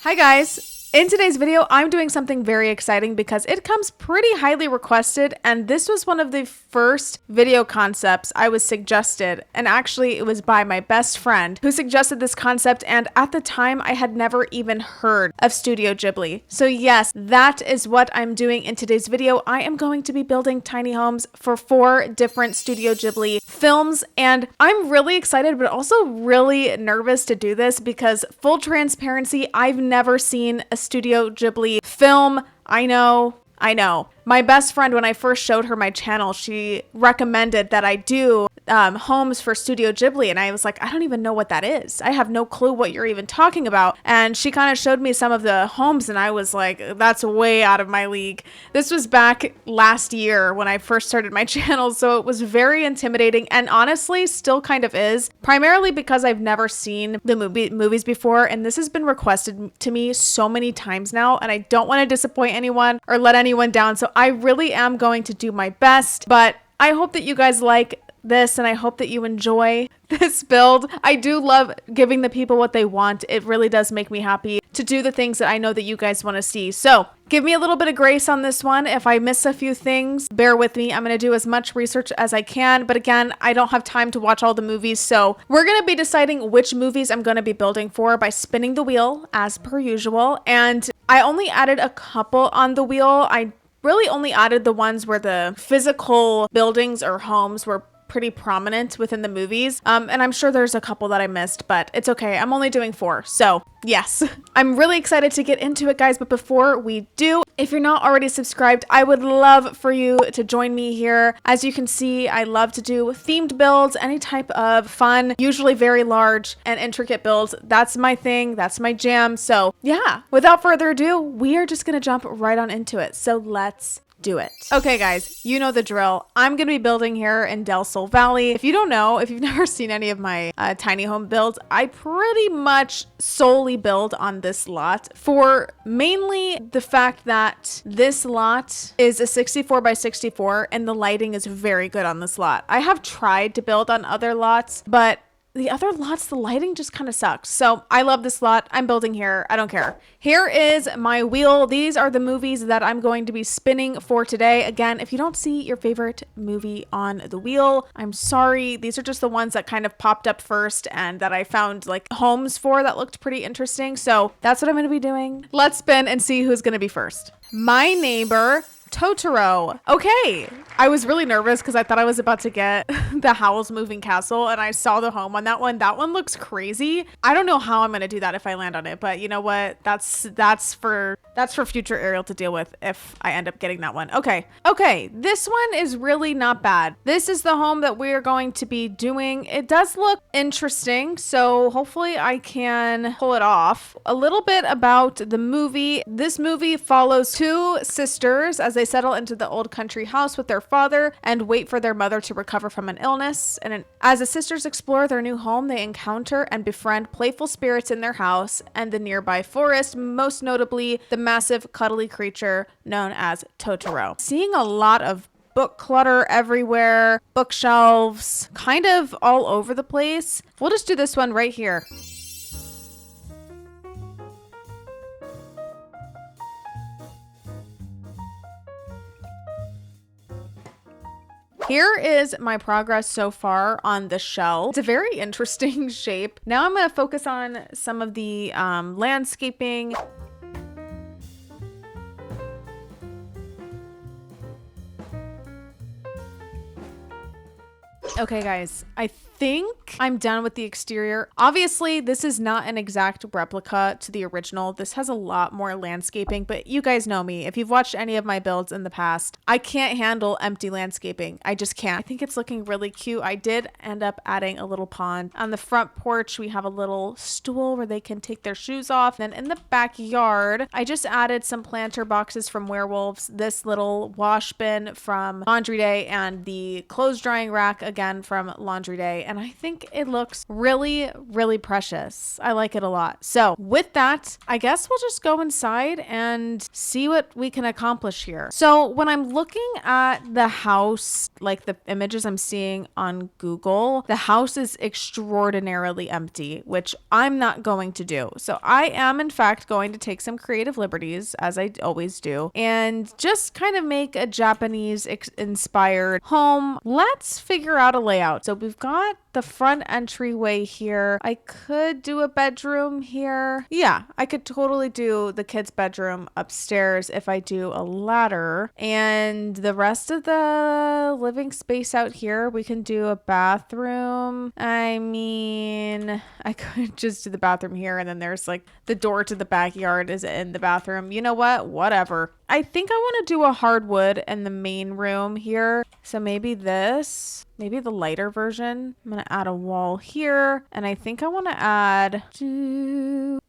Hi guys! In today's video, I'm doing something very exciting because it comes pretty highly requested, and this was one of the first video concepts I was suggested, and actually it was by my best friend who suggested this concept, and at the time I had never even heard of Studio Ghibli. So yes, that is what I'm doing in today's video. I am going to be building tiny homes for 4 different Studio Ghibli films, and I'm really excited but also really nervous to do this because, full transparency, I've never seen a Studio Ghibli film. I know. My best friend, when I first showed her my channel, she recommended that I do homes for Studio Ghibli, and I was like, I don't even know what that is. I have no clue what you're even talking about. And she kind of showed me some of the homes, and I was like, that's way out of my league. This was back last year when I first started my channel, so it was very intimidating, and honestly still kind of is, primarily because I've never seen the movies before, and this has been requested to me so many times now, and I don't want to disappoint anyone or let anyone down, so I really am going to do my best. But I hope that you guys like this, and I hope that you enjoy this build. I do love giving the people what they want. It really does make me happy to do the things that I know that you guys want to see. So give me a little bit of grace on this one. If I miss a few things, bear with me. I'm going to do as much research as I can. But again, I don't have time to watch all the movies. So we're going to be deciding which movies I'm going to be building for by spinning the wheel as per usual. And I only added a couple on the wheel. I really only added the ones where the physical buildings or homes were pretty prominent within the movies. And I'm sure there's a couple that I missed, but it's okay. I'm only doing 4. So yes, I'm really excited to get into it, guys. But before we do, if you're not already subscribed, I would love for you to join me here. As you can see, I love to do themed builds, any type of fun, usually very large and intricate builds. That's my thing. That's my jam. So yeah, without further ado, we are just going to jump right on into it. So let's do it. Okay guys, you know the drill. I'm gonna be building here in Del Sol Valley. If you don't know, if you've never seen any of my tiny home builds, I pretty much solely build on this lot for mainly the fact that this lot is a 64 by 64 and the lighting is very good on this lot. I have tried to build on other lots, but the other lots, the lighting just kind of sucks. So I love this lot. I'm building here. I don't care. Here is my wheel. These are the movies that I'm going to be spinning for today. Again, if you don't see your favorite movie on the wheel, I'm sorry. These are just the ones that kind of popped up first and that I found like homes for that looked pretty interesting. So that's what I'm going to be doing. Let's spin and see who's going to be first. My Neighbor Totoro. Okay, I was really nervous because I thought I was about to get the Howl's Moving Castle, and I saw the home on that one. That one looks crazy. I don't know how I'm gonna do that if I land on it, but you know what? That's for future Ariel to deal with if I end up getting that one. Okay, this one is really not bad. This is the home that we're going to be doing. It does look interesting, so hopefully I can pull it off. A little bit about the movie. This movie follows 2 sisters as they settle into the old country house with their father and wait for their mother to recover from an illness. And as the sisters explore their new home, they encounter and befriend playful spirits in their house and the nearby forest, most notably the massive cuddly creature known as Totoro. Seeing a lot of book clutter everywhere, bookshelves, kind of all over the place. We'll just do this one right here. Here is my progress so far on the shell. It's a very interesting shape. Now I'm going to focus on some of the landscaping. Okay guys, I think I'm done with the exterior. Obviously, this is not an exact replica to the original. This has a lot more landscaping, but you guys know me. If you've watched any of my builds in the past, I can't handle empty landscaping. I just can't. I think it's looking really cute. I did end up adding a little pond. On the front porch, we have a little stool where they can take their shoes off. And in the backyard, I just added some planter boxes from Werewolves, this little wash bin from Laundry Day, and the clothes drying rack again from Laundry Day. and I think it looks really, really precious. I like it a lot. So with that, I guess we'll just go inside and see what we can accomplish here. So when I'm looking at the house, like the images I'm seeing on Google, the house is extraordinarily empty, which I'm not going to do. So I am in fact going to take some creative liberties, as I always do, and just kind of make a Japanese inspired home. Let's figure out a layout. So we've got the front entryway here. I could do a bedroom here. Yeah, I could totally do the kids' bedroom upstairs if I do a ladder. And the rest of the living space out here, we can do a bathroom. I mean, I could just do the bathroom here, and then there's like the door to the backyard is in the bathroom. You know what? Whatever. I think I want to do a hardwood in the main room here. So maybe this, maybe the lighter version. I'm going to add a wall here. And I think I want to add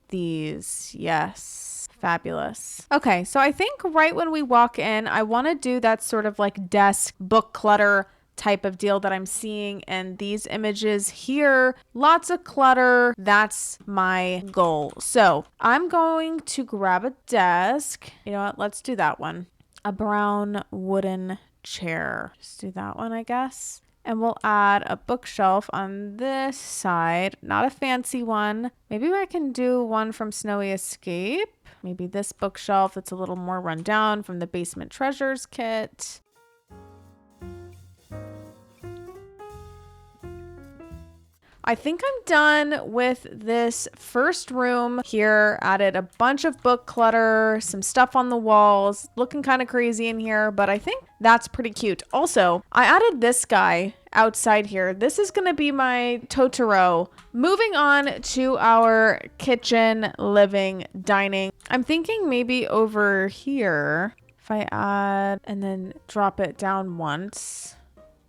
these. Yes. Fabulous. Okay. So I think right when we walk in, I want to do that sort of like desk book clutter type of deal that I'm seeing in these images here. Lots of clutter. That's my goal. So I'm going to grab a desk. You know what? Let's do that one. A brown wooden chair. Just do that one, I guess. And we'll add a bookshelf on this side. Not a fancy one. Maybe I can do one from Snowy Escape. Maybe this bookshelf that's a little more run down from the Basement Treasures kit. I think I'm done with this first room here. Added a bunch of book clutter, some stuff on the walls, looking kind of crazy in here, but I think that's pretty cute. Also, I added this guy outside here. This is going to be my Totoro. Moving on to our kitchen, living, dining. I'm thinking maybe over here, if I add and then drop it down once.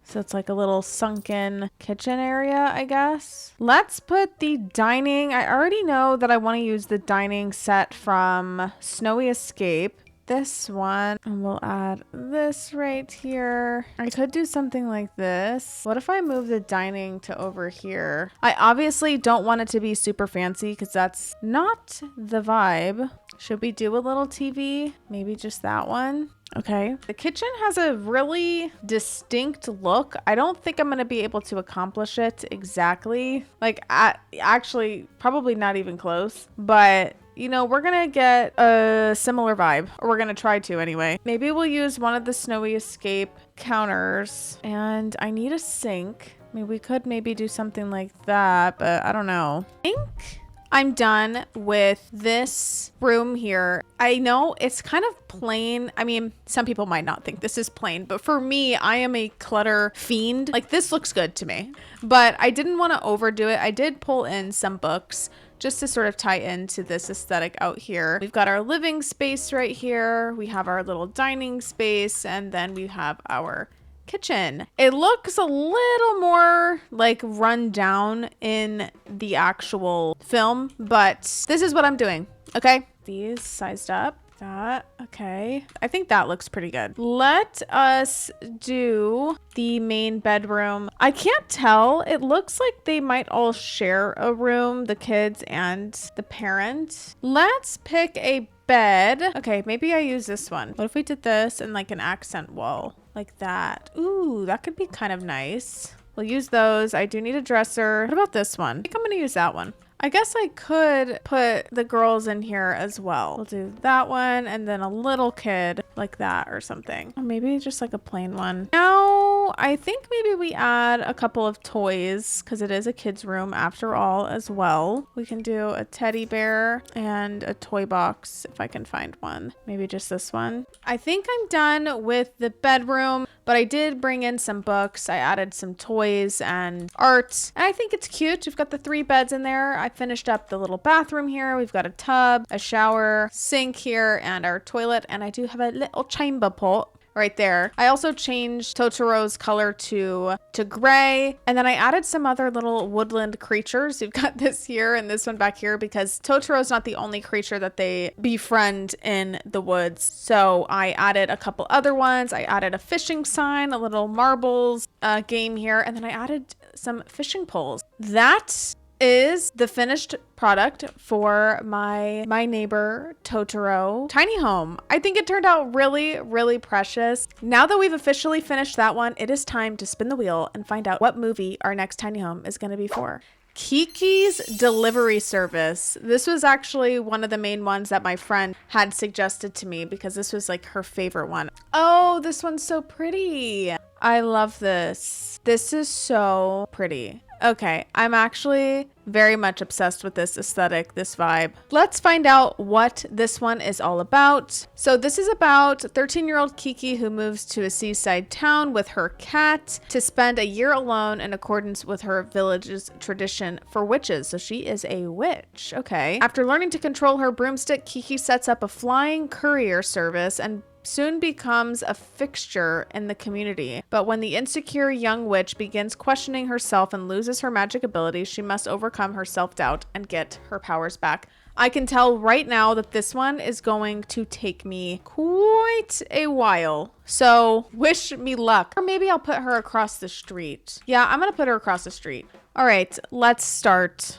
So it's like a little sunken kitchen area, I guess. Let's put the dining. I already know that I want to use the dining set from Snowy Escape. This one, and we'll add this right here. I could do something like this. What if I move the dining to over here? I obviously don't want it to be super fancy because that's not the vibe. Should we do a little TV? Maybe just that one. Okay. The kitchen has a really distinct look. I don't think I'm going to be able to accomplish it exactly. Like, actually, probably not even close. But, you know, we're going to get a similar vibe. Or we're going to try to anyway. Maybe we'll use one of the Snowy Escape counters. And I need a sink. I mean, we could maybe do something like that, but I don't know. I think I'm done with this room here. I know it's kind of plain. I mean, some people might not think this is plain, but for me, I am a clutter fiend. Like, this looks good to me, but I didn't want to overdo it. I did pull in some books just to sort of tie into this aesthetic out here. We've got our living space right here. We have our little dining space, and then we have our kitchen. It looks a little more like run down in the actual film, but this is what I'm doing. Okay. These sized up. That. Okay. I think that looks pretty good. Let us do the main bedroom. I can't tell. It looks like they might all share a room, the kids and the parent. Let's pick a bed. Okay, maybe I use this one. What if we did this and like an accent wall? Like that. Ooh, that could be kind of nice. We'll use those. I do need a dresser. What about this one? I think I'm going to use that one. I guess I could put the girls in here as well. We'll do that one and then a little kid like that or something. Or maybe just like a plain one. Now, I think maybe we add a couple of toys because it is a kid's room after all as well. We can do a teddy bear and a toy box if I can find one. Maybe just this one. I think I'm done with the bedroom, but I did bring in some books. I added some toys and art. And I think it's cute. We've got the 3 beds in there. I finished up the little bathroom here. We've got a tub, a shower, sink here, and our toilet. And I do have a little chamber pot right there. I also changed Totoro's color to gray. And then I added some other little woodland creatures. You've got this here and this one back here because Totoro's not the only creature that they befriend in the woods. So I added a couple other ones. I added a fishing sign, a little marbles game here. And then I added some fishing poles. That is the finished product for my Neighbor Totoro tiny home. I think it turned out really, really precious. Now that we've officially finished that one, it is time to spin the wheel and find out what movie our next tiny home is going to be for. Kiki's delivery service. This was actually one of the main ones that my friend had suggested to me because this was like her favorite one. Oh, this one's so pretty. I love this. This is so pretty. Okay, I'm actually very much obsessed with this aesthetic, this vibe. Let's find out what this one is all about. So this is about 13-year-old Kiki who moves to a seaside town with her cat to spend a year alone in accordance with her village's tradition for witches. So she is a witch. Okay. After learning to control her broomstick, Kiki sets up a flying courier service and soon becomes a fixture in the community. But when the insecure young witch begins questioning herself and loses her magic abilities, she must overcome her self-doubt and get her powers back. I can tell right now that this one is going to take me quite a while. So wish me luck. Or maybe I'll put her across the street. Yeah, I'm gonna put her across the street. All right, let's start.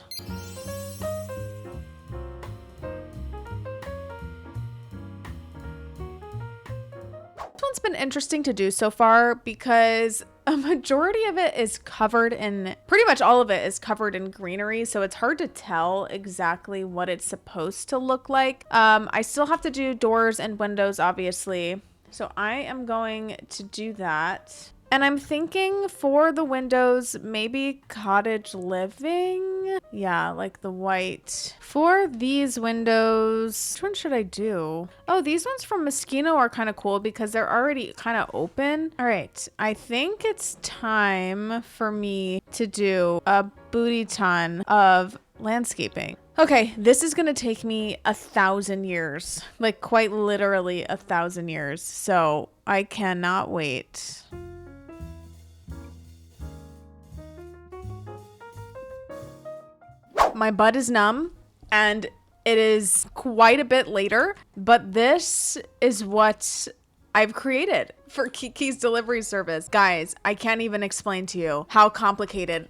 This one's been interesting to do so far because a majority of it is covered in, pretty much all of it is covered in greenery, so it's hard to tell exactly what it's supposed to look like. I still have to do doors and windows, obviously, so I am going to do that. And I'm thinking for the windows, maybe cottage living. Yeah, like the white. For these windows, which one should I do? Oh, these ones from Moschino are kind of cool because they're already kind of open. All right, I think it's time for me to do a booty ton of landscaping. Okay, this is gonna take me 1,000 years, like quite literally 1,000 years. So I cannot wait. My butt is numb and it is quite a bit later, but this is what I've created for Kiki's delivery service. Guys, I can't even explain to you how complicated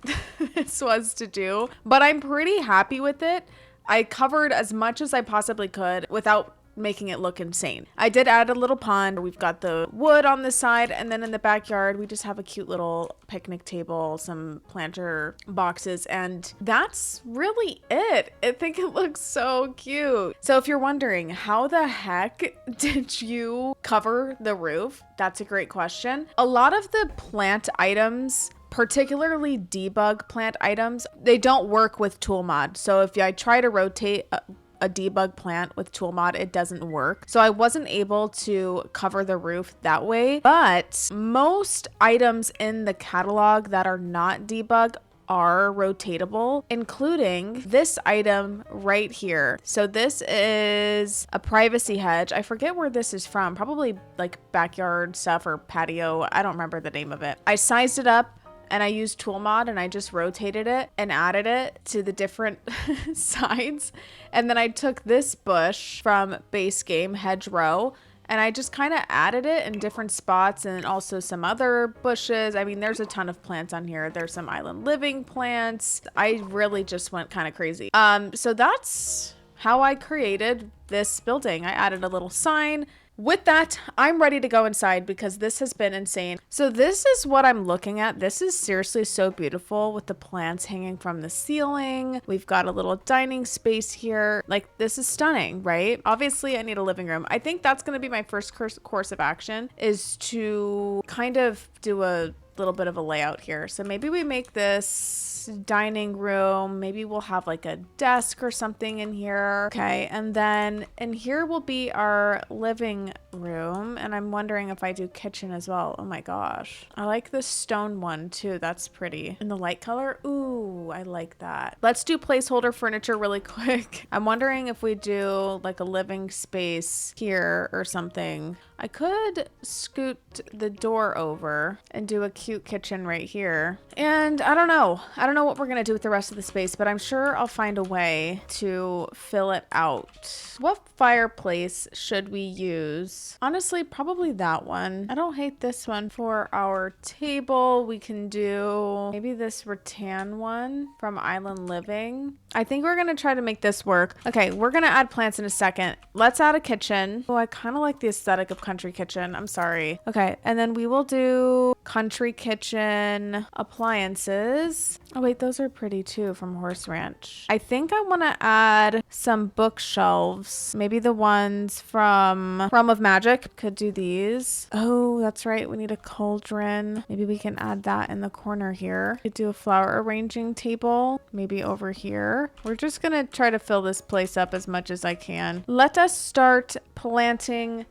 this was to do, but I'm pretty happy with it. I covered as much as I possibly could without making it look insane. I did add a little pond. We've got the wood on the side, and then in the backyard we just have a cute little picnic table, some planter boxes, and that's really it. I think it looks so cute. So if you're wondering how the heck did you cover the roof, that's a great question. A lot of the plant items, particularly debug plant items, they don't work with tool mod. So if I try to rotate a debug plant with tool mod, it doesn't work. So I wasn't able to cover the roof that way, but most items in the catalog that are not debug are rotatable, including this item right here. So this is a privacy hedge. I forget where this is from, probably like backyard stuff or patio. I don't remember the name of it. I sized it up and I used tool mod and I just rotated it and added it to the different sides. And then I took this bush from base game hedgerow and I just kind of added it in different spots, and also some other bushes. I mean, there's a ton of plants on here. There's some island living plants. I really just went kind of crazy. So that's how I created this building. I added a little sign. With that, I'm ready to go inside because this has been insane. So this is what I'm looking at. This is seriously so beautiful with the plants hanging from the ceiling. We've got a little dining space here. Like, this is stunning, right? Obviously, I need a living room. I think that's going to be my first course of action, is to kind of do a little bit of a layout here. So maybe we make this dining room. Maybe we'll have like a desk or something in here. Okay, and then in here will be our living room, and I'm wondering if I do kitchen as well. Oh my gosh, I like this stone one too. That's pretty. In the light color, ooh, I like that. Let's do placeholder furniture really quick. I'm wondering if we do like a living space here or something. I could scoot the door over and do a cute kitchen right here. And I don't know know what we're gonna do with the rest of the space, but I'm sure I'll find a way to fill it out. What fireplace should we use? Honestly, probably that one. I don't hate this one for our table. We can do maybe this rattan one from Island Living. I think we're gonna try to make this work. Okay, we're gonna add plants in a second. Let's add a kitchen. Oh, I kind of like the aesthetic of country kitchen. I'm sorry. Okay, and then we will do country kitchen appliances. Oh wait, those are pretty too from Horse Ranch. I think I want to add some bookshelves. Maybe the ones from Realm of Magic. Could do these. Oh, that's right. We need a cauldron. Maybe we can add that in the corner here. Could do a flower arranging table. Maybe over here. We're just gonna try to fill this place up as much as I can. Let us start planting.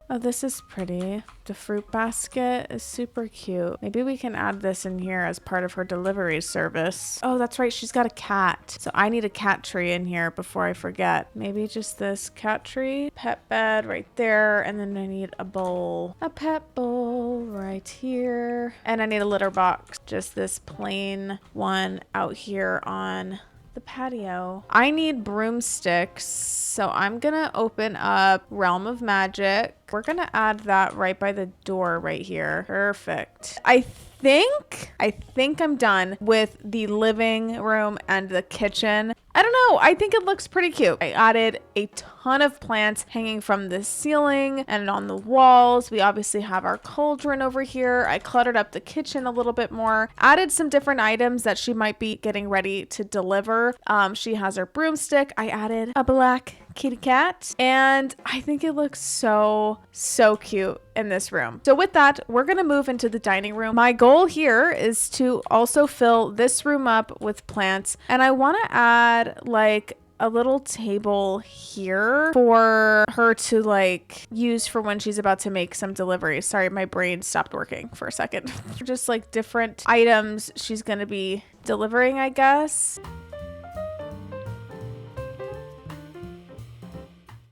Oh, this is pretty. The fruit basket is super cute. Maybe we can add this in here as part of her delivery service. Oh, that's right. She's got a cat. So I need a cat tree in here before I forget. Maybe just this cat tree. Pet bed right there. And then I need a bowl. A pet bowl right here. And I need a litter box. Just this plain one out here on the patio. I need broomsticks, so I'm gonna open up Realm of Magic. We're gonna add that right by the door right here. Perfect. I think I'm done with the living room and the kitchen. I don't know. I think it looks pretty cute. I added a ton of plants hanging from the ceiling and on the walls. We obviously have our cauldron over here. I cluttered up the kitchen a little bit more. Added some different items that she might be getting ready to deliver. She has her broomstick. I added a black kitty cat, and I think it looks so cute in this room. So with that, we're gonna move into the dining room. My goal here is to also fill this room up with plants, and I want to add like a little table here for her to like use for when she's about to make some deliveries. Sorry, my brain stopped working for a second. Just like different items she's gonna be delivering, I guess.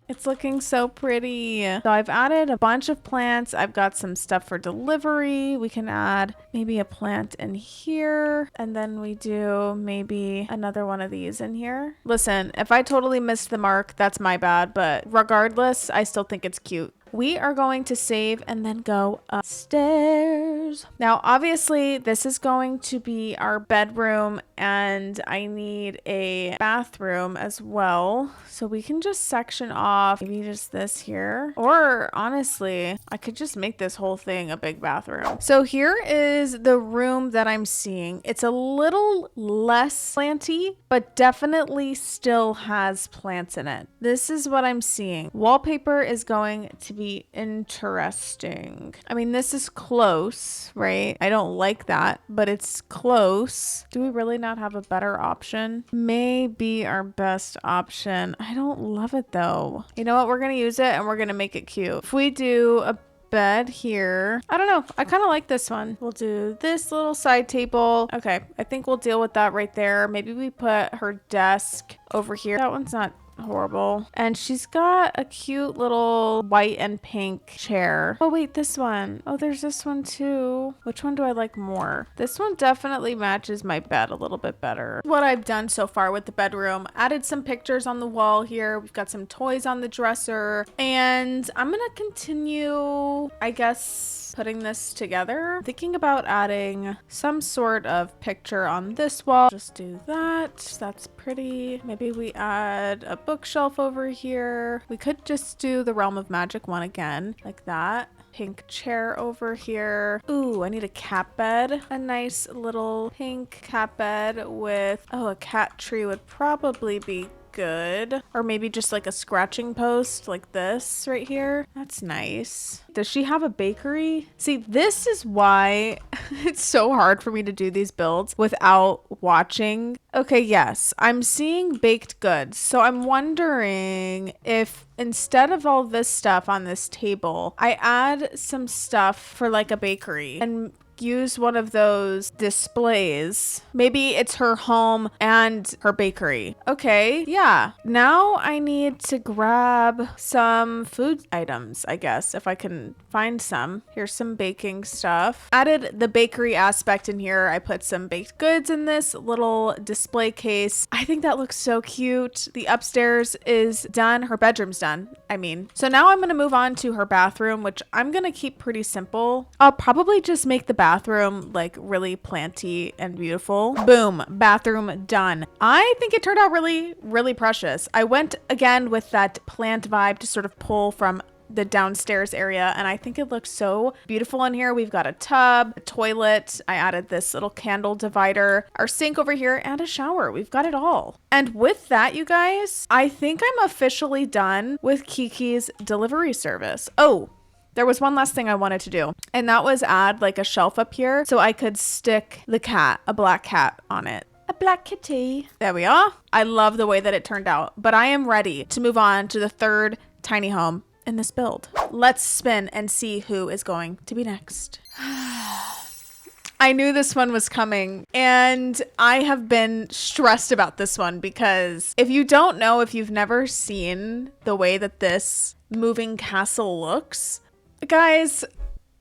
It's looking so pretty. So I've added a bunch of plants. I've got some stuff for delivery. We can add maybe a plant in here. And then we do maybe another one of these in here. Listen, if I totally missed the mark, that's my bad. But regardless, I still think it's cute. We are going to save and then go upstairs. Now, obviously, this is going to be our bedroom, and I need a bathroom as well. So we can just section off maybe just this here. Or honestly, I could just make this whole thing a big bathroom. So here is the room that I'm seeing. It's a little less planty, but definitely still has plants in it. This is what I'm seeing. Wallpaper is going to be interesting. I mean, this is close, right? I don't like that, but it's close. Do we really not have a better option? Maybe our best option. I don't love it though. You know what? We're gonna use it and we're gonna make it cute. If we do a bed here, I don't know, I kind of like this one. We'll do this little side table. Okay, I think we'll deal with that right there. Maybe we put her desk over here. That one's not horrible. And she's got a cute little white and pink chair. Oh wait, this one. Oh, there's this one too. Which one do I like more? This one definitely matches my bed a little bit better. What I've done so far with the bedroom, added some pictures on the wall here. We've got some toys on the dresser, and I'm gonna continue, I guess, putting this together. Thinking about adding some sort of picture on this wall. Just do that. That's pretty. Maybe we add a bookshelf over here. We could just do the Realm of Magic one again, like that. Pink chair over here. Ooh, I need a cat bed. A nice little pink cat bed with, oh, a cat tree would probably be good. Or maybe just like a scratching post like this right here. That's nice. Does she have a bakery? See, this is why it's so hard for me to do these builds without watching. Okay, yes, I'm seeing baked goods. So I'm wondering if instead of all this stuff on this table, I add some stuff for like a bakery and use one of those displays. Maybe it's her home and her bakery. Okay, yeah. Now I need to grab some food items, I guess, if I can find some. Here's some baking stuff. Added the bakery aspect in here. I put some baked goods in this little display case. I think that looks so cute. The upstairs is done. Her bedroom's done, I mean. So now I'm gonna move on to her bathroom, which I'm gonna keep pretty simple. I'll probably just make the bathroom like really planty and beautiful. Boom, bathroom done. I think it turned out really, really precious. I went again with that plant vibe to sort of pull from the downstairs area, and I think it looks so beautiful in here. We've got a tub, a toilet. I added this little candle divider, our sink over here, and a shower. We've got it all. And with that, you guys, I think I'm officially done with Kiki's delivery service. Oh, there was one last thing I wanted to do, and that was add like a shelf up here so I could stick the cat, a black cat, on it. A black kitty. There we are. I love the way that it turned out, but I am ready to move on to the third tiny home in this build. Let's spin and see who is going to be next. I knew this one was coming, and I have been stressed about this one because if you don't know, if you've never seen the way that this moving castle looks, guys,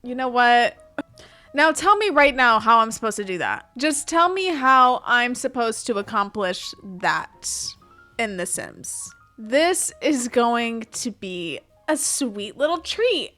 you know what? Now tell me right now how I'm supposed to do that. Just tell me how I'm supposed to accomplish that in The Sims. This is going to be a sweet little treat.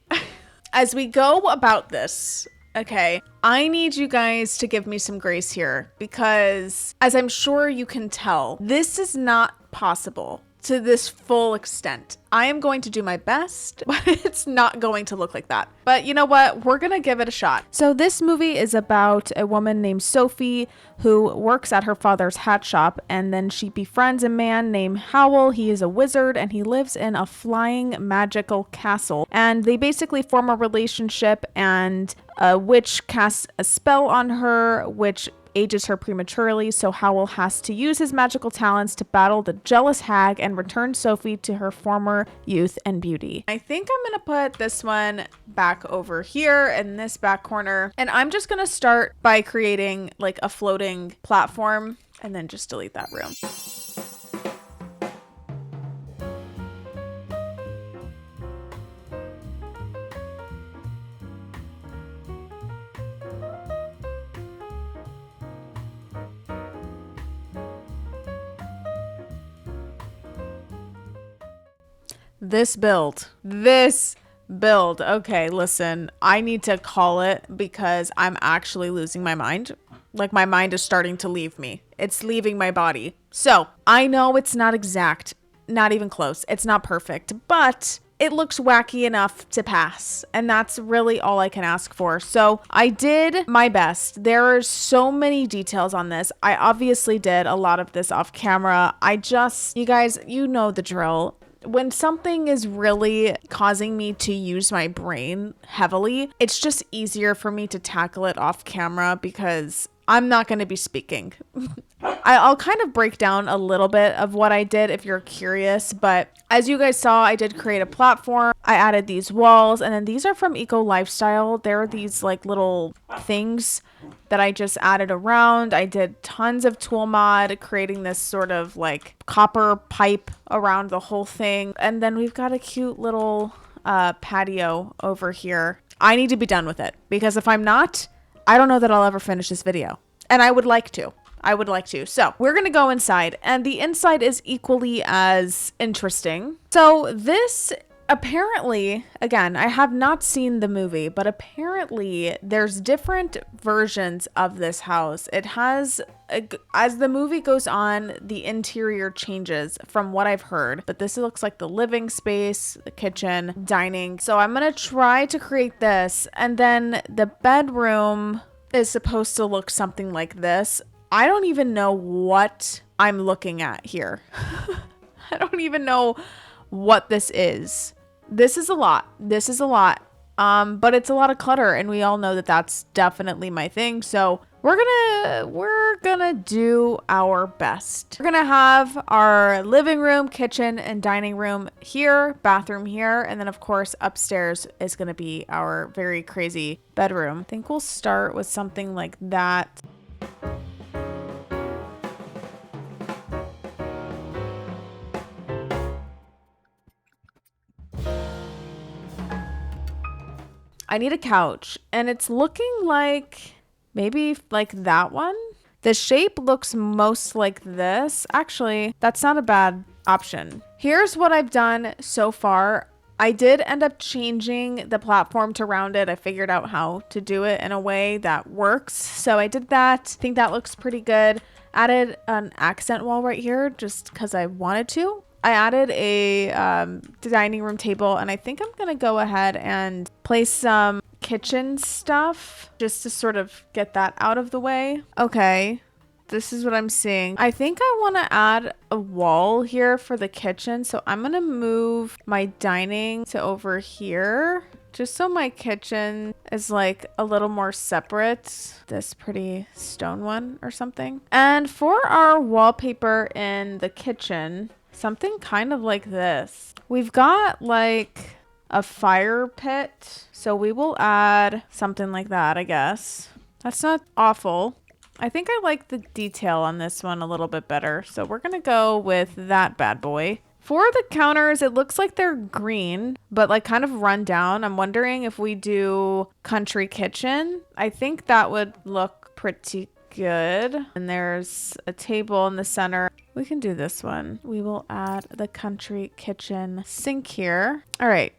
As we go about this, okay, I need you guys to give me some grace here because, as I'm sure you can tell, this is not possible to this full extent. I am going to do my best, but it's not going to look like that. But you know what? We're gonna give it a shot. So this movie is about a woman named Sophie who works at her father's hat shop, and then she befriends a man named Howl. He is a wizard and he lives in a flying magical castle, and they basically form a relationship, and a witch casts a spell on her which ages her prematurely, so Howl has to use his magical talents to battle the jealous hag and return Sophie to her former youth and beauty. I think I'm gonna put this one back over here in this back corner, and I'm just gonna start by creating like a floating platform and then just delete that room. This build. Okay, listen, I need to call it because I'm actually losing my mind. Like my mind is starting to leave me. It's leaving my body. So I know it's not exact, not even close. It's not perfect, but it looks wacky enough to pass. And that's really all I can ask for. So I did my best. There are so many details on this. I obviously did a lot of this off camera. You guys, you know the drill. When something is really causing me to use my brain heavily, it's just easier for me to tackle it off camera because I'm not going to be speaking. I'll kind of break down a little bit of what I did if you're curious, but as you guys saw, I did create a platform. I added these walls, and then these are from Eco Lifestyle. They're these like little things that I just added around. I did tons of tool mod, creating this sort of like copper pipe around the whole thing. And then we've got a cute little patio over here. I need to be done with it because if I'm not, I don't know that I'll ever finish this video. And I would like to. So we're going to go inside, and the inside is equally as interesting. So this apparently, again, I have not seen the movie, but apparently there's different versions of this house. It has, as the movie goes on, the interior changes from what I've heard, but this looks like the living space, the kitchen, dining. So I'm going to try to create this, and then the bedroom is supposed to look something like this. I don't even know what I'm looking at here. I don't even know what this is. This is a lot. But it's a lot of clutter, and we all know that that's definitely my thing. So we're we're gonna do our best. We're gonna have our living room, kitchen, and dining room here, bathroom here, and then of course upstairs is gonna be our very crazy bedroom. I think we'll start with something like that. I need a couch, and it's looking like maybe like that one. The shape looks most like this. Actually, that's not a bad option. Here's what I've done so far. I did end up changing the platform to rounded. I figured out how to do it in a way that works. So I did that. I think that looks pretty good. Added an accent wall right here just because I wanted to. I added a dining room table, and I think I'm going to go ahead and place some kitchen stuff just to sort of get that out of the way. Okay, this is what I'm seeing. I think I want to add a wall here for the kitchen, so I'm going to move my dining to over here just so my kitchen is like a little more separate. This pretty stone one or something. And for our wallpaper in the kitchen, something kind of like this. We've got like a fire pit, so we will add something like that, I guess. That's not awful. I think I like the detail on this one a little bit better, so we're gonna go with that bad boy. For the counters, it looks like they're green, but like kind of run down. I'm wondering if we do country kitchen. I think that would look pretty good. And there's a table in the center. We can do this one. We will add the country kitchen sink here. All right.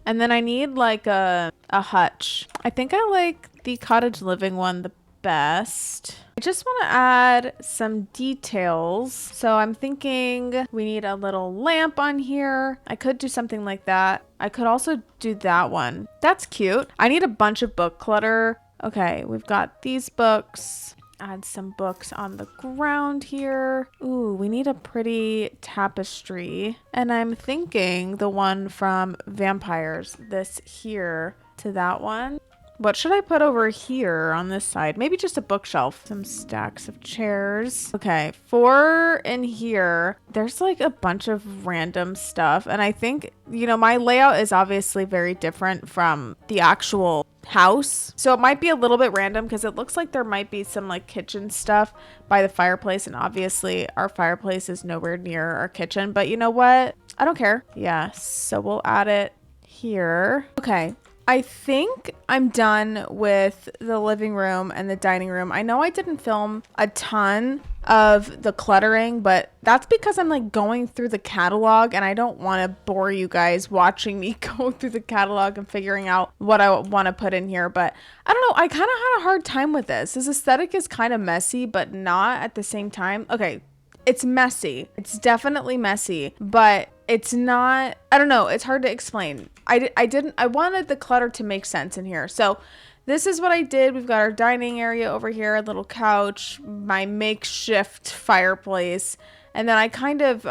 And then I need like a hutch. I think I like the cottage living one the best. I just want to add some details. So I'm thinking we need a little lamp on here. I could do something like that. I could also do that one. That's cute. I need a bunch of book clutter. Okay, we've got these books. Add some books on the ground here. Ooh, we need a pretty tapestry. And I'm thinking the one from Vampires, this here to that one. What should I put over here on this side? Maybe just a bookshelf. Some stacks of chairs. Okay, for in here, there's like a bunch of random stuff. And I think, you know, my layout is obviously very different from the actual house. So it might be a little bit random because it looks like there might be some like kitchen stuff by the fireplace. And obviously our fireplace is nowhere near our kitchen. But you know what? I don't care. Yeah, so we'll add it here. Okay. I think I'm done with the living room and the dining room. I know I didn't film a ton of the cluttering, but that's because I'm like going through the catalog and I don't want to bore you guys watching me go through the catalog and figuring out what I want to put in here. But I don't know. I kind of had a hard time with this. This aesthetic is kind of messy, but not at the same time. Okay, it's messy. It's definitely messy, but it's not, I don't know. It's hard to explain. I wanted the clutter to make sense in here. So this is what I did. We've got our dining area over here, a little couch, my makeshift fireplace. And then I kind of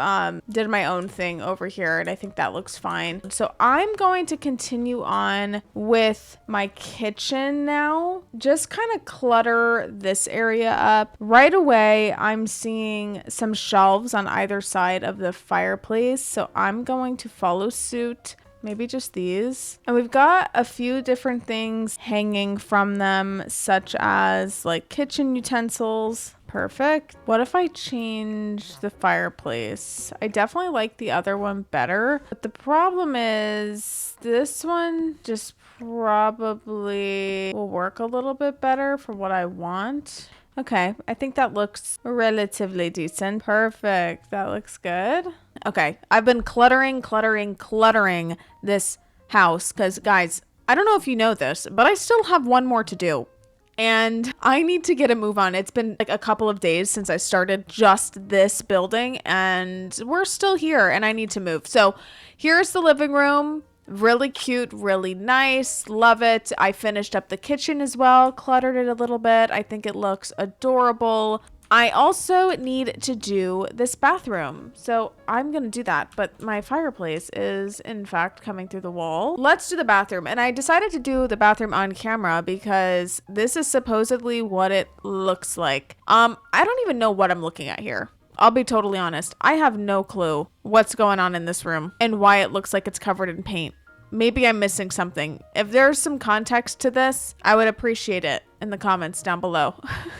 did my own thing over here, and I think that looks fine. So I'm going to continue on with my kitchen now. Just kind of clutter this area up. Right away, I'm seeing some shelves on either side of the fireplace. So I'm going to follow suit. Maybe just these. And we've got a few different things hanging from them, such as like kitchen utensils. Perfect. What if I change the fireplace? I definitely like the other one better, but the problem is this one just probably will work a little bit better for what I want. Okay, I think that looks relatively decent. Perfect. That looks good. Okay, I've been cluttering this house because, guys, I don't know if you know this, but I still have one more to do. And I need to get a move on. It's been like a couple of days since I started just this building, and we're still here, and I need to move. So here's the living room. Really cute, really nice. Love it. I finished up the kitchen as well, cluttered it a little bit. I think it looks adorable. I also need to do this bathroom. So I'm going to do that. But my fireplace is in fact coming through the wall. Let's do the bathroom. And I decided to do the bathroom on camera because this is supposedly what it looks like. I don't even know what I'm looking at here. I'll be totally honest. I have no clue what's going on in this room and why it looks like it's covered in paint. Maybe I'm missing something. If there's some context to this, I would appreciate it in the comments down below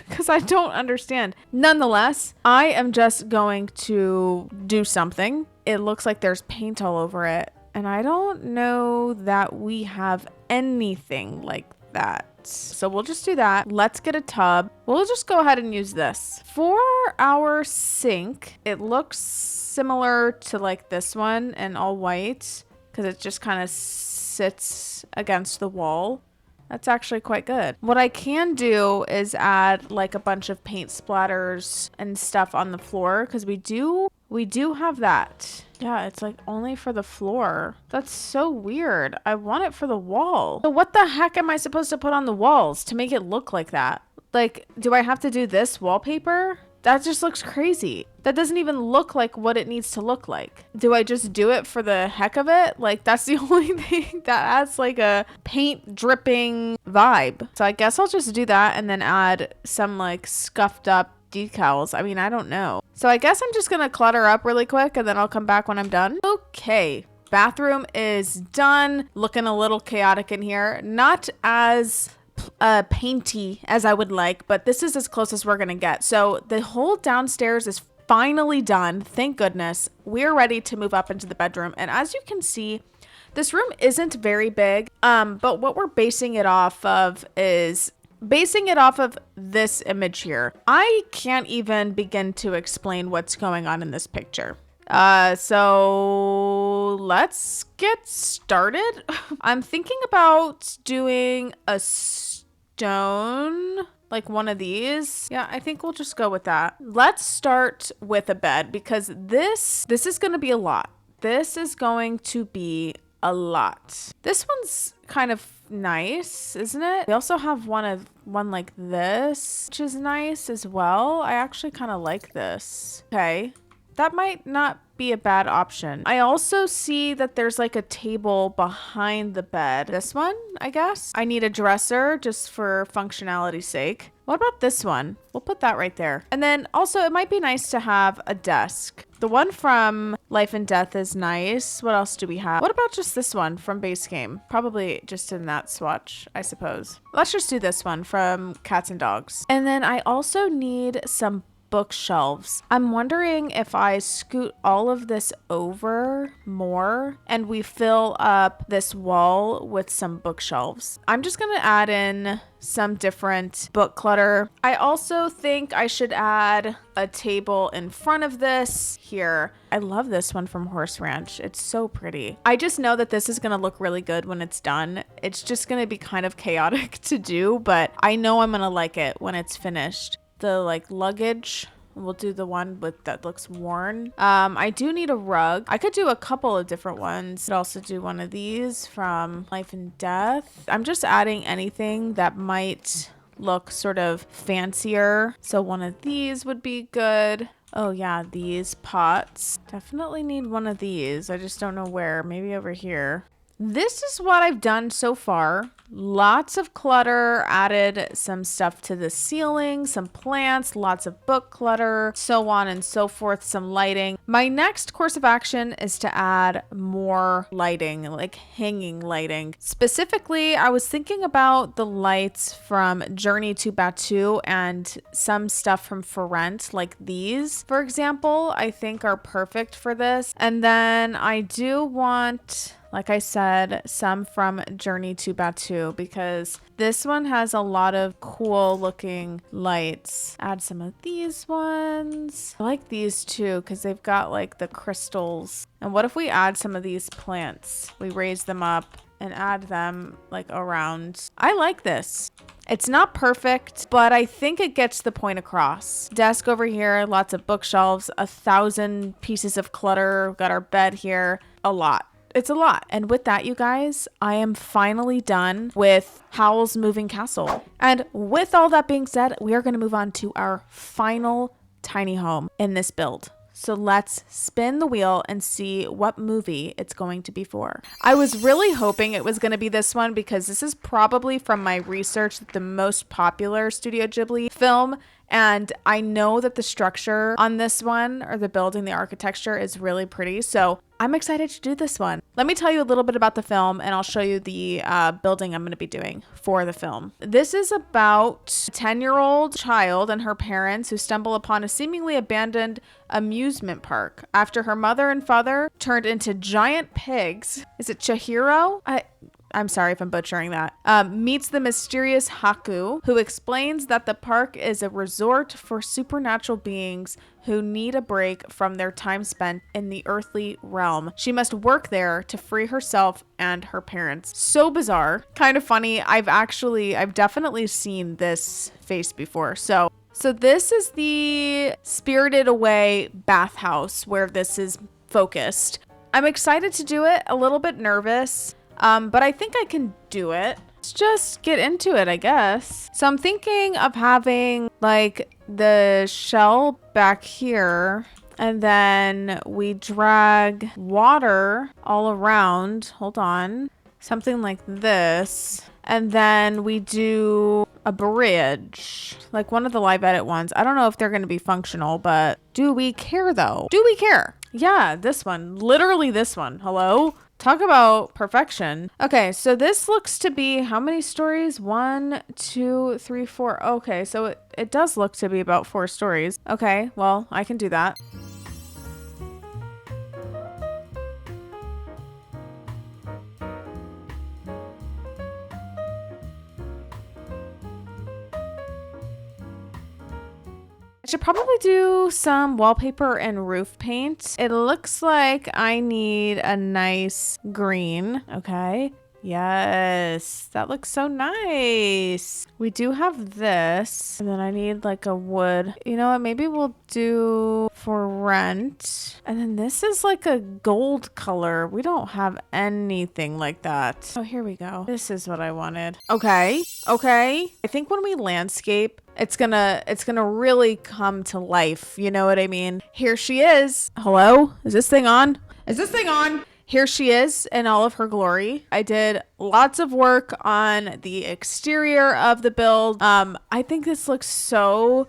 because I don't understand. Nonetheless, I am just going to do something. It looks like there's paint all over it, and I don't know that we have anything like that. So we'll just do that. Let's get a tub. We'll just go ahead and use this. For our sink, it looks similar to like this one and all white, because it just kind of sits against the wall. That's actually quite good. What I can do is add like a bunch of paint splatters and stuff on the floor, because we do have that. Yeah, it's like only for the floor. That's so weird. I want it for the wall. So what the heck am I supposed to put on the walls to make it look like that? Like, do I have to do this wallpaper? That just looks crazy. That doesn't even look like what it needs to look like. Do I just do it for the heck of it? Like, that's the only thing that adds like a paint dripping vibe. So I guess I'll just do that and then add some like scuffed up decals. I mean, I don't know. So I guess I'm just gonna clutter up really quick and then I'll come back when I'm done. Okay, bathroom is done. Looking a little chaotic in here. Not as painty as I would like, but this is as close as we're gonna get. So the whole downstairs is finally done. Thank goodness. We're ready to move up into the bedroom. And as you can see, this room isn't very big, but what we're basing it off of is this image here. I can't even begin to explain what's going on in this picture. So let's get started. I'm thinking about doing a stone, like one of these. Yeah, I think we'll just go with that. Let's start with a bed because this is going to be a lot. This is going to be a lot. This one's kind of nice, isn't it? We also have one like this, which is nice as well. I actually kind of like this. Okay. That might not be a bad option. I also see that there's like a table behind the bed. This one, I guess. I need a dresser just for functionality's sake. What about this one? We'll put that right there. And then also it might be nice to have a desk. The one from Life and Death is nice. What else do we have? What about just this one from Base Game? Probably just in that swatch, I suppose. Let's just do this one from Cats and Dogs. And then I also need some bookshelves. I'm wondering if I scoot all of this over more and we fill up this wall with some bookshelves. I'm just gonna add in some different book clutter. I also think I should add a table in front of this here. I love this one from Horse Ranch. It's so pretty. I just know that this is gonna look really good when it's done. It's just gonna be kind of chaotic to do, but I know I'm gonna like it when it's finished. The like luggage, we'll do the one with that looks worn. I do need a rug. I could do a couple of different ones. Could also do one of these from Life and Death. I'm just adding anything that might look sort of fancier. So one of these would be good. Oh yeah, these pots. Definitely need one of these. I just don't know where. Maybe over here. This is what I've done so far. Lots of clutter, added some stuff to the ceiling, some plants, lots of book clutter, so on and so forth, some lighting. My next course of action is to add more lighting, like hanging lighting. Specifically, I was thinking about the lights from Journey to Batuu and some stuff from For Rent, like these, for example, I think are perfect for this. And then I do want, like I said, some from Journey to Batuu because this one has a lot of cool looking lights. Add some of these ones. I like these too because they've got like the crystals. And what if we add some of these plants? We raise them up and add them like around. I like this. It's not perfect, but I think it gets the point across. Desk over here, lots of bookshelves, 1,000 pieces of clutter. We've got our bed here, a lot. it's a lot. And with that, you guys, I am finally done with Howl's Moving Castle. And with all that being said, we are going to move on to our final tiny home in this build. So let's spin the wheel and see what movie it's going to be for. I was really hoping it was going to be this one because this is probably from my research the most popular Studio Ghibli film. And I know that the structure on this one, or the building, the architecture, is really pretty. So I'm excited to do this one. Let me tell you a little bit about the film, and I'll show you the building I'm going to be doing for the film. This is about a 10-year-old child and her parents who stumble upon a seemingly abandoned amusement park after her mother and father turned into giant pigs. Is it Chihiro? I'm sorry if I'm butchering that, meets the mysterious Haku, who explains that the park is a resort for supernatural beings who need a break from their time spent in the earthly realm. She must work there to free herself and her parents. So bizarre, kind of funny. I've definitely seen this face before. So this is the Spirited Away bathhouse where this is focused. I'm excited to do it, a little bit nervous. But I think I can do it. Let's just get into it, I guess. So I'm thinking of having like the shell back here, and then we drag water all around. Hold on. Something like this. And then we do a bridge, like one of the live edit ones. I don't know if they're going to be functional, but do we care though? Do we care? Yeah, this one. Literally this one. Hello? Talk about perfection. Okay, so this looks to be how many stories? 1, 2, 3, 4. Okay, so it does look to be about 4 stories. Okay, well, I can do that. I should probably do some wallpaper and roof paint. It looks like I need a nice green. Okay. Yes, that looks so nice. We do have this, and then I need like a wood. You know what? Maybe we'll do for rent. And then this is like a gold color. We don't have anything like that. Oh, here we go. This is what I wanted. Okay. Okay. I think when we landscape, it's gonna really come to life. You know what I mean? Here she is. Hello? Is this thing on? Is this thing on? Here she is in all of her glory. I did lots of work on the exterior of the build. I think this looks so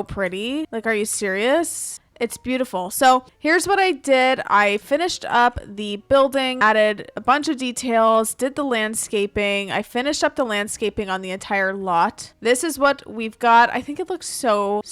pretty. Like, are you serious? It's beautiful. So here's what I did. I finished up the building, added a bunch of details, did the landscaping. I finished up the landscaping on the entire lot. This is what we've got. I think it looks so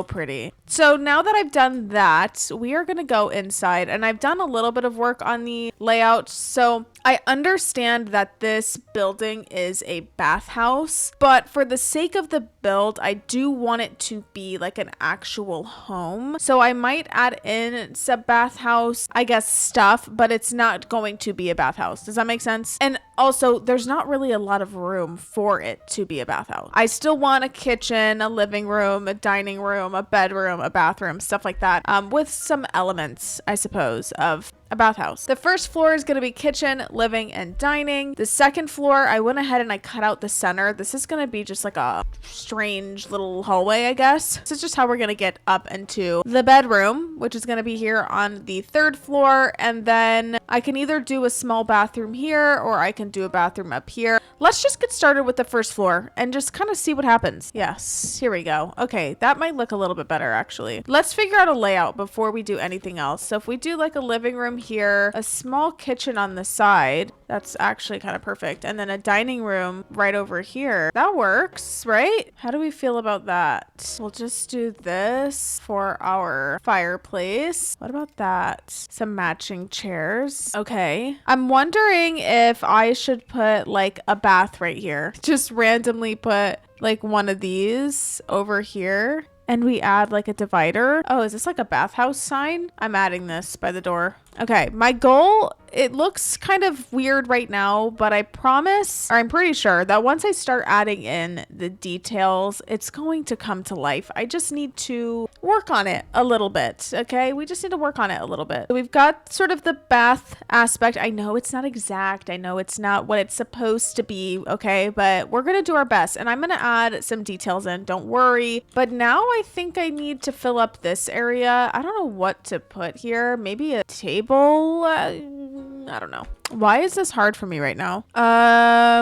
pretty. So now that I've done that, we are going to go inside, and I've done a little bit of work on the layout. So I understand that this building is a bathhouse, but for the sake of the build, I do want it to be like an actual home. So I might add in some bathhouse, I guess, stuff, but it's not going to be a bathhouse. Does that make sense? And also, there's not really a lot of room for it to be a bathhouse. I still want a kitchen, a living room, a dining room, a bedroom, a bathroom, stuff like that, with some elements, I suppose, of a bathhouse. The first floor is going to be kitchen, living, and dining. The second floor, I went ahead and I cut out the center. This is going to be just like a strange little hallway, I guess. This is just how we're going to get up into the bedroom, which is going to be here on the third floor. And then I can either do a small bathroom here or I can do a bathroom up here. Let's just get started with the first floor and just kind of see what happens. Yes, here we go. Okay, that might look a little bit better actually. Let's figure out a layout before we do anything else. So if we do like a living room here, a small kitchen on the side, that's actually kind of perfect, and then a dining room right over here, that works, right? How do we feel about that? We'll just do this for our fireplace. What about that? Some matching chairs. Okay, I'm wondering if I should put like a bath right here, just randomly put like one of these over here. And we add like a divider. Oh, is this like a bathhouse sign? I'm adding this by the door. Okay, my goal, it looks kind of weird right now, but I promise, or I'm pretty sure that once I start adding in the details, it's going to come to life. I just need to work on it a little bit, okay? We just need to work on it a little bit. So we've got sort of the bath aspect. I know it's not exact. I know it's not what it's supposed to be, okay? But we're going to do our best, and I'm going to add some details in. Don't worry. But now I think I need to fill up this area. I don't know what to put here. Maybe a table. I don't know. Why is this hard for me right now?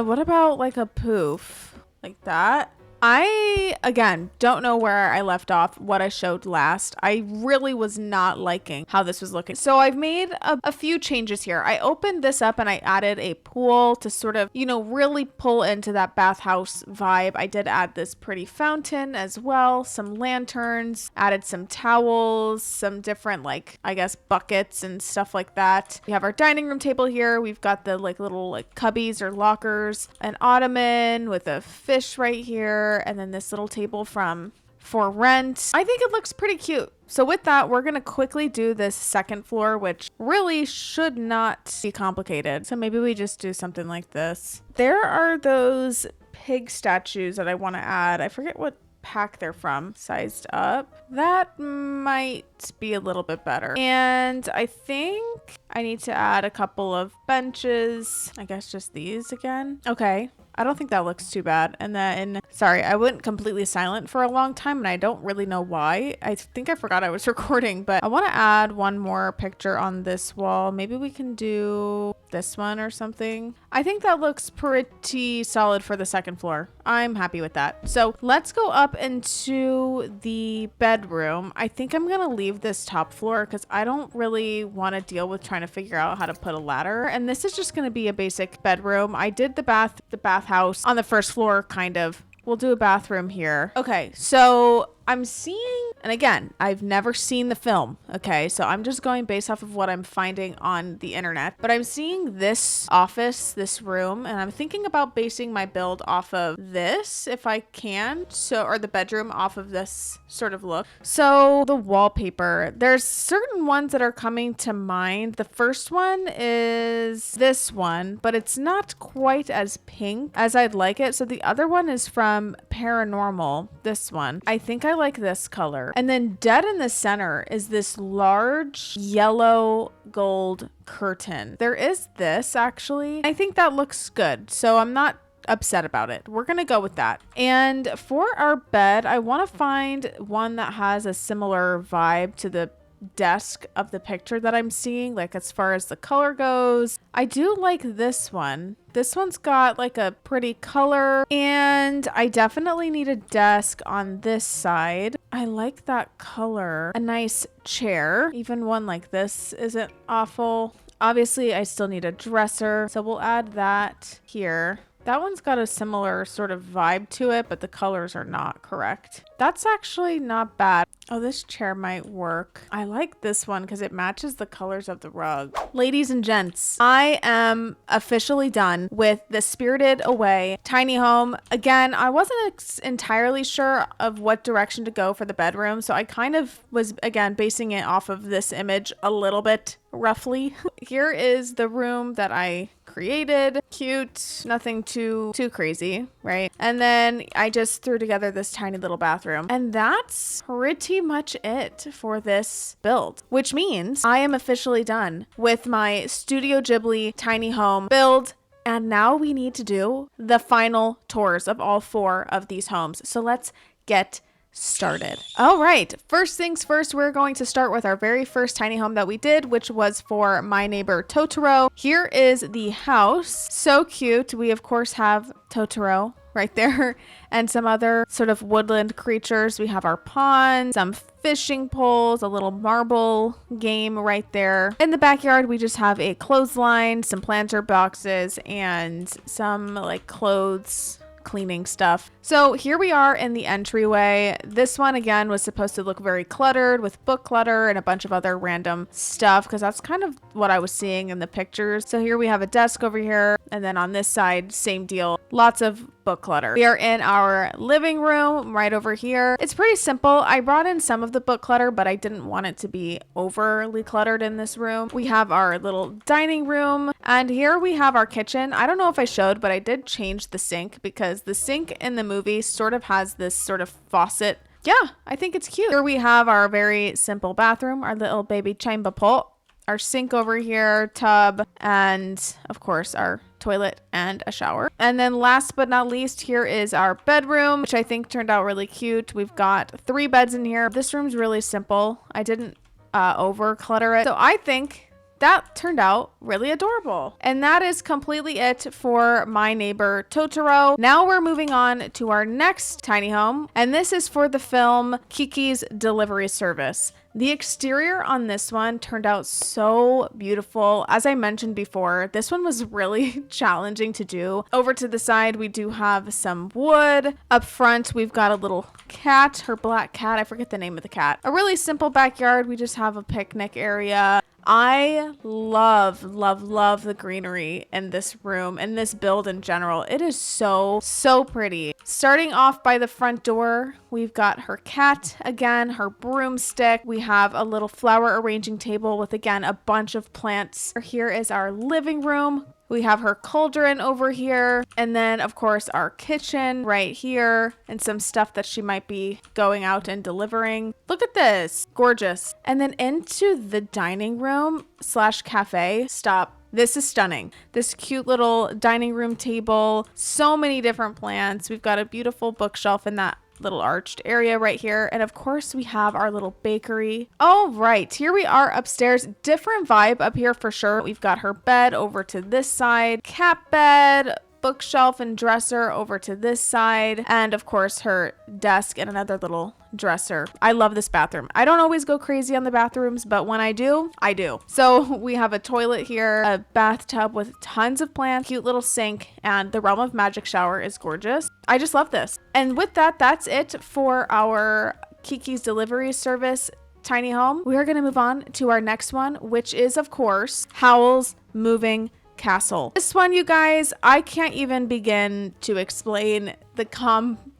What about like a poof? Like that? I, again, don't know where I left off, what I showed last. I really was not liking how this was looking. So I've made a few changes here. I opened this up and I added a pool to sort of, you know, really pull into that bathhouse vibe. I did add this pretty fountain as well, some lanterns, added some towels, some different, like, I guess, buckets and stuff like that. We have our dining room table here. We've got the like little like cubbies or lockers, an ottoman with a fish right here, and then this little table from For Rent. I think it looks pretty cute. So with that, we're going to quickly do this second floor, which really should not be complicated. So maybe we just do something like this. There are those pig statues that I want to add. I forget what pack they're from, sized up. That might be a little bit better. And I think I need to add a couple of benches. I guess just these again. Okay. I don't think that looks too bad. And then, sorry, I went completely silent for a long time and I don't really know why. I think I forgot I was recording, but I want to add one more picture on this wall. Maybe we can do this one or something. I think that looks pretty solid for the second floor. I'm happy with that. So let's go up into the bedroom. I think I'm going to leave this top floor because I don't really want to deal with trying to figure out how to put a ladder. And this is just going to be a basic bedroom. I did the bathhouse on the first floor, kind of. We'll do a bathroom here. Okay, so I'm seeing, and again, I've never seen the film, okay? So I'm just going based off of what I'm finding on the internet. But I'm seeing this office, this room, and I'm thinking about basing my build off of this, if I can. So, or the bedroom off of this sort of look. So the wallpaper, there's certain ones that are coming to mind. The first one is this one, but it's not quite as pink as I'd like it. So the other one is from Paranormal, this one. I think I like this color. And then dead in the center is this large yellow gold curtain. There is this actually. I think that looks good. So I'm not upset about it. We're gonna go with that. And for our bed, I want to find one that has a similar vibe to the desk of the picture that I'm seeing, like as far as the color goes. I do like this one. This one's got like a pretty color, and I definitely need a desk on this side. I like that color. A nice chair, even one like this isn't awful. Obviously I still need a dresser, so we'll add that here. That one's got a similar sort of vibe to it, but the colors are not correct. That's actually not bad. Oh, this chair might work. I like this one because it matches the colors of the rug. Ladies and gents, I am officially done with the Spirited Away tiny home. Again, I wasn't entirely sure of what direction to go for the bedroom, so I kind of was, again, basing it off of this image a little bit roughly. Here is the room that I created. Cute, nothing too crazy, right? And then I just threw together this tiny little bathroom, and that's pretty much it for this build, which means I am officially done with my Studio Ghibli tiny home build. And now we need to do the final tours of all 4 of these homes. So let's get started. All right, first things first, we're going to start with our very first tiny home that we did, which was for My Neighbor Totoro. Here is the house. So cute. We of course have Totoro right there and some other sort of woodland creatures. We have our pond, some fishing poles, a little marble game right there. In the backyard, we just have a clothesline, some planter boxes, and some like clothes cleaning stuff. So here we are in the entryway. This one again was supposed to look very cluttered with book clutter and a bunch of other random stuff, because that's kind of what I was seeing in the pictures. So here we have a desk over here, and then on this side, same deal. Lots of book clutter. We are in our living room right over here. It's pretty simple. I brought in some of the book clutter, but I didn't want it to be overly cluttered in this room. We have our little dining room, and here we have our kitchen. I don't know if I showed, but I did change the sink because the sink in the movie sort of has this sort of faucet. Yeah, I think it's cute. Here we have our very simple bathroom, our little baby chamber pot, our sink over here, tub, and of course our toilet and a shower. And then last but not least, here is our bedroom, which I think turned out really cute. We've got 3 beds in here. This room's really simple. I didn't over clutter it. So I think that turned out really adorable. And that is completely it for My Neighbor Totoro. Now we're moving on to our next tiny home, and this is for the film Kiki's Delivery Service. The exterior on this one turned out so beautiful. As I mentioned before, this one was really challenging to do. Over to the side, we do have some wood. Up front, we've got a little cat, her black cat. I forget the name of the cat. A really simple backyard. We just have a picnic area. I love the greenery in this room and this build in general. It is so pretty. Starting off by the front door, we've got her cat again, her broomstick. We have a little flower arranging table with, again, a bunch of plants. Here is our living room. We have her cauldron over here, and then of course our kitchen right here, and some stuff that she might be going out and delivering. Look at this, gorgeous. And then into the dining room / cafe. Stop. This is stunning. This cute little dining room table, so many different plants. We've got a beautiful bookshelf in that little arched area right here, and of course we have our little bakery. All right, here we are upstairs. Different vibe up here for sure. We've got her bed over to this side, cat bed, bookshelf and dresser over to this side, and of course her desk and another little dresser. I love this bathroom. I don't always go crazy on the bathrooms, but when I do, I do. So we have a toilet here, a bathtub with tons of plants, cute little sink, and the Realm of Magic shower is gorgeous. I just love this. And with that, that's it for our Kiki's Delivery Service tiny home. We are going to move on to our next one, which is of course Howl's Moving Castle. This one, you guys, I can't even begin to explain the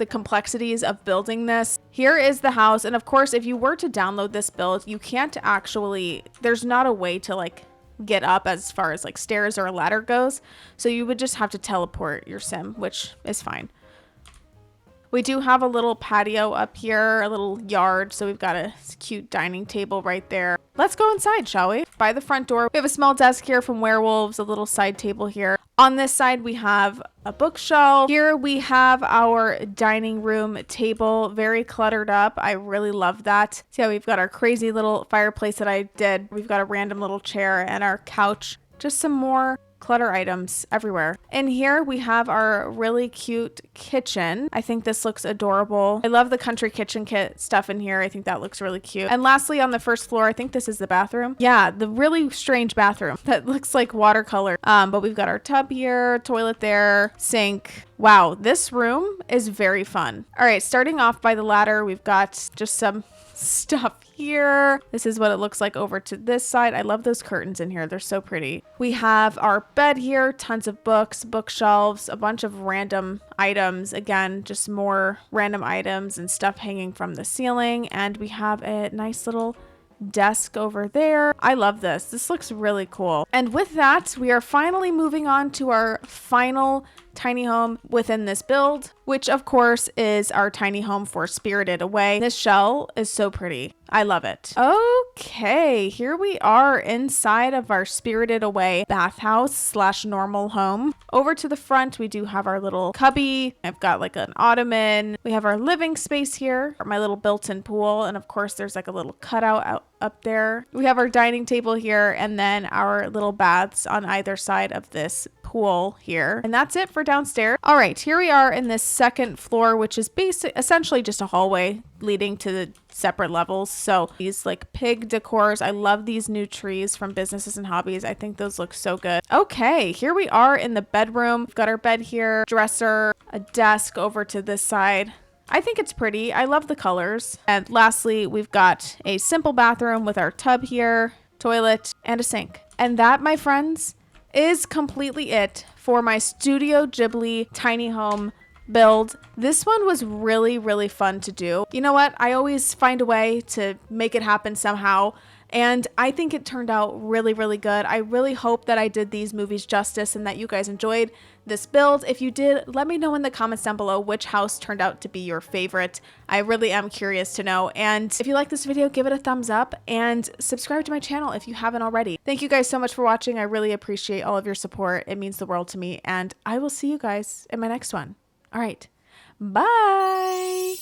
complexities of building this. Here is the house, and of course if you were to download this build, you can't actually, there's not a way to like get up as far as like stairs or a ladder goes, so you would just have to teleport your sim, which is fine. We do have a little patio up here, a little yard, so we've got a cute dining table right there. Let's go inside, shall we? By the front door, we have a small desk here from Werewolves, a little side table here. On this side, we have a bookshelf. Here we have our dining room table, very cluttered up. I really love that. See how we've got our crazy little fireplace that I did. We've got a random little chair and our couch. Just some more clutter items everywhere. In here we have our really cute kitchen. I think this looks adorable. I love the country kitchen kit stuff in here. I think that looks really cute. And lastly, on the first floor, I think this is the bathroom. Yeah, the really strange bathroom that looks like watercolor. But we've got our tub here, toilet there, sink. Wow, this room is very fun. All right, starting off by the ladder, we've got just some stuff here. This is what it looks like over to this side. I love those curtains in here. They're so pretty. We have our bed here, tons of books, bookshelves, a bunch of random items. Again, just more random items and stuff hanging from the ceiling. And we have a nice little desk over there. I love this. This looks really cool. And with that, we are finally moving on to our final tiny home within this build, which of course is our tiny home for Spirited Away. This shell is so pretty. I love it. Okay, here we are inside of our Spirited Away bathhouse / normal home. Over to the front, we do have our little cubby. I've got like an ottoman. We have our living space here, my little built-in pool, and of course there's like a little cutout up there. We have our dining table here, and then our little baths on either side of this pool. pool here. And that's it for downstairs. All right, here we are in this second floor, which is essentially just a hallway leading to the separate levels. So these like pig decors. I love these new trees from Businesses and Hobbies. I think those look so good. Okay, here we are in the bedroom. We've got our bed here, dresser, a desk over to this side. I think it's pretty. I love the colors. And lastly, we've got a simple bathroom with our tub here, toilet, and a sink. And that, my friends, is completely it for my Studio Ghibli tiny home build. This one was really, really fun to do. You know what? I always find a way to make it happen somehow. And I think it turned out really, really good. I really hope that I did these movies justice and that you guys enjoyed this build. If you did, let me know in the comments down below which house turned out to be your favorite. I really am curious to know. And if you like this video, give it a thumbs up and subscribe to my channel if you haven't already. Thank you guys so much for watching. I really appreciate all of your support. It means the world to me. And I will see you guys in my next one. All right. Bye.